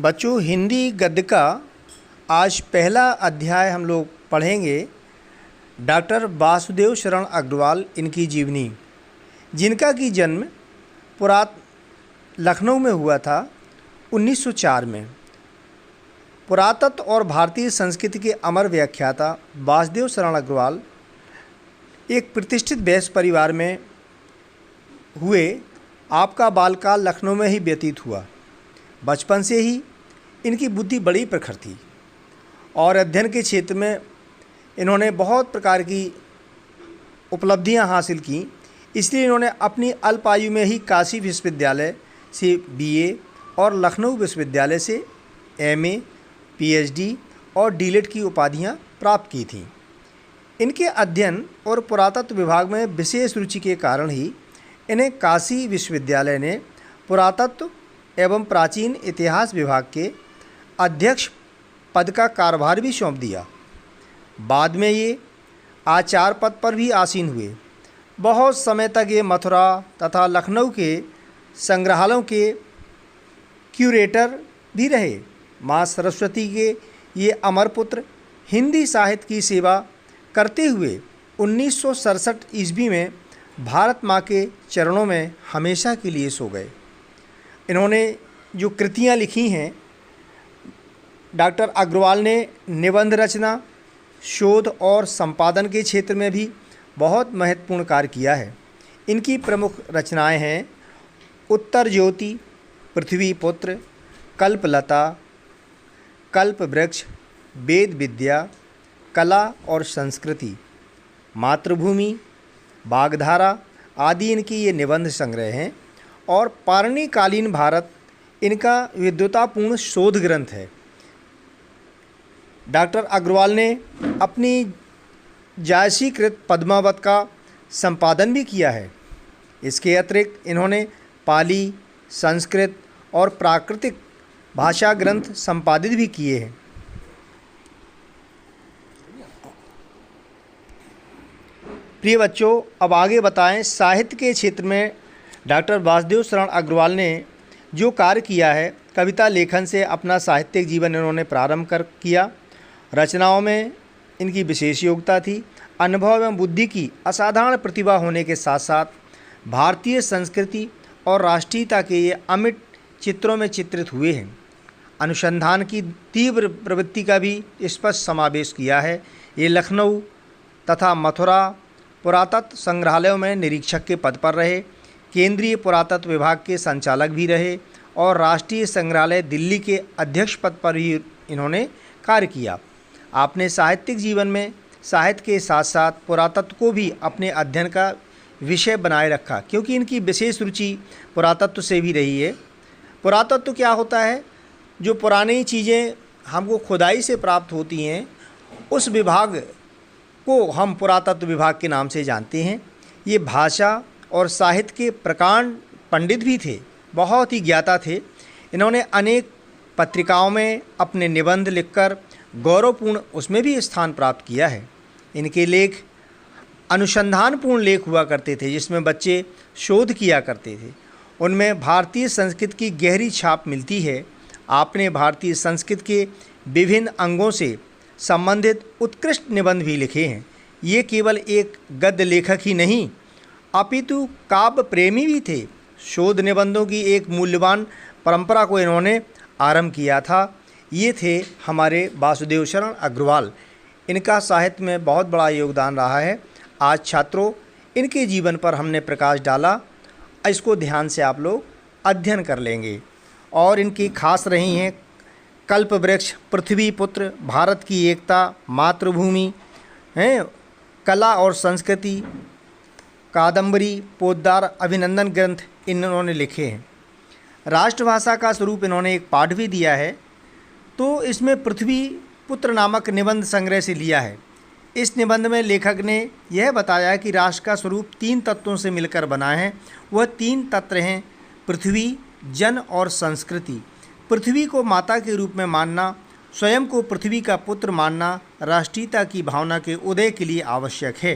बच्चों, हिंदी गद्य का आज पहला अध्याय हम लोग पढ़ेंगे। डॉक्टर वासुदेव शरण अग्रवाल इनकी जीवनी, जिनका की जन्म लखनऊ में हुआ था 1904 में। पुरातत्व और भारतीय संस्कृति के अमर व्याख्याता वासुदेव शरण अग्रवाल एक प्रतिष्ठित वैश्य परिवार में हुए। आपका बालकाल लखनऊ में ही व्यतीत हुआ। बचपन से ही इनकी बुद्धि बड़ी प्रखर थी और अध्ययन के क्षेत्र में इन्होंने बहुत प्रकार की उपलब्धियां हासिल की। इसलिए इन्होंने अपनी अल्प आयु में ही काशी विश्वविद्यालय से बीए और लखनऊ विश्वविद्यालय से एमए, पीएचडी और डीलिट की उपाधियां प्राप्त की थीं। इनके अध्ययन और पुरातत्व विभाग में विशेष रुचि के कारण ही इन्हें काशी विश्वविद्यालय ने पुरातत्व एवं प्राचीन इतिहास विभाग के अध्यक्ष पद का कार्यभार भी सौंप दिया। बाद में ये आचार्य पद पर भी आसीन हुए। बहुत समय तक ये मथुरा तथा लखनऊ के संग्रहालयों के क्यूरेटर भी रहे। माँ सरस्वती के ये अमर पुत्र हिंदी साहित्य की सेवा करते हुए 1967 ईस्वी में भारत माँ के चरणों में हमेशा के लिए सो गए। इन्होंने जो कृतियाँ लिखी हैं, डॉक्टर अग्रवाल ने निबंध रचना, शोध और संपादन के क्षेत्र में भी बहुत महत्वपूर्ण कार्य किया है। इनकी प्रमुख रचनाएं हैं उत्तर ज्योति, पृथ्वी पुत्र, कल्पलता, कल्प वृक्ष, वेद विद्या, कला और संस्कृति, मातृभूमि, वाग्धारा आदि इनकी ये निबंध संग्रह हैं। और पारणिकालीन भारत इनका विद्वतापूर्ण शोध ग्रंथ है। डॉक्टर अग्रवाल ने अपनी जायसीकृत पद्मावत का संपादन भी किया है। इसके अतिरिक्त इन्होंने पाली, संस्कृत और प्राकृतिक भाषा ग्रंथ संपादित भी किए हैं। प्रिय बच्चों, अब आगे बताएं साहित्य के क्षेत्र में डॉक्टर वासुदेव शरण अग्रवाल ने जो कार्य किया है। कविता लेखन से अपना साहित्यिक जीवन इन्होंने प्रारंभ किया। रचनाओं में इनकी विशेष योग्यता थी। अनुभव एवं बुद्धि की असाधारण प्रतिभा होने के साथ साथ भारतीय संस्कृति और राष्ट्रीयता के ये अमिट चित्रों में चित्रित हुए हैं। अनुसंधान की तीव्र प्रवृत्ति का भी स्पष्ट समावेश किया है। ये लखनऊ तथा मथुरा पुरातत्व संग्रहालयों में निरीक्षक के पद पर रहे, केंद्रीय पुरातत्व विभाग के संचालक भी रहे और राष्ट्रीय संग्रहालय दिल्ली के अध्यक्ष पद पर भी इन्होंने कार्य किया। आपने साहित्यिक जीवन में साहित्य के साथ साथ पुरातत्व को भी अपने अध्ययन का विषय बनाए रखा, क्योंकि इनकी विशेष रुचि पुरातत्व से भी रही है। पुरातत्व क्या होता है? जो पुरानी चीज़ें हमको खुदाई से प्राप्त होती हैं, उस विभाग को हम पुरातत्व विभाग के नाम से जानते हैं। ये भाषा और साहित्य के प्रकांड पंडित भी थे, बहुत ही ज्ञाता थे। इन्होंने अनेक पत्रिकाओं में अपने निबंध लिखकर गौरवपूर्ण उसमें भी स्थान प्राप्त किया है। इनके लेख अनुसंधानपूर्ण लेख हुआ करते थे, जिसमें बच्चे शोध किया करते थे। उनमें भारतीय संस्कृति की गहरी छाप मिलती है। आपने भारतीय संस्कृति के विभिन्न अंगों से संबंधित उत्कृष्ट निबंध भी लिखे हैं। ये केवल एक गद्य लेखक ही नहीं, अपितु काव्य प्रेमी भी थे। शोध निबंधों की एक मूल्यवान परंपरा को इन्होंने आरंभ किया था। ये थे हमारे वासुदेव शरण अग्रवाल। इनका साहित्य में बहुत बड़ा योगदान रहा है। आज छात्रों, इनके जीवन पर हमने प्रकाश डाला। इसको ध्यान से आप लोग अध्ययन कर लेंगे। और इनकी खास रही हैं कल्प वृक्ष, पृथ्वी पुत्र, भारत की एकता, मातृभूमि हैं, कला और संस्कृति, कादम्बरी, पोद्दार, अभिनंदन ग्रंथ इन्होंने लिखे हैं। राष्ट्रभाषा का स्वरूप इन्होंने एक पाठ भी दिया है, तो इसमें पृथ्वी पुत्र नामक निबंध संग्रह से लिया है। इस निबंध में लेखक ने यह बताया कि राष्ट्र का स्वरूप 3 तत्वों से मिलकर बना है। वह 3 तत्व हैं पृथ्वी, जन और संस्कृति। पृथ्वी को माता के रूप में मानना, स्वयं को पृथ्वी का पुत्र मानना राष्ट्रीयता की भावना के उदय के लिए आवश्यक है।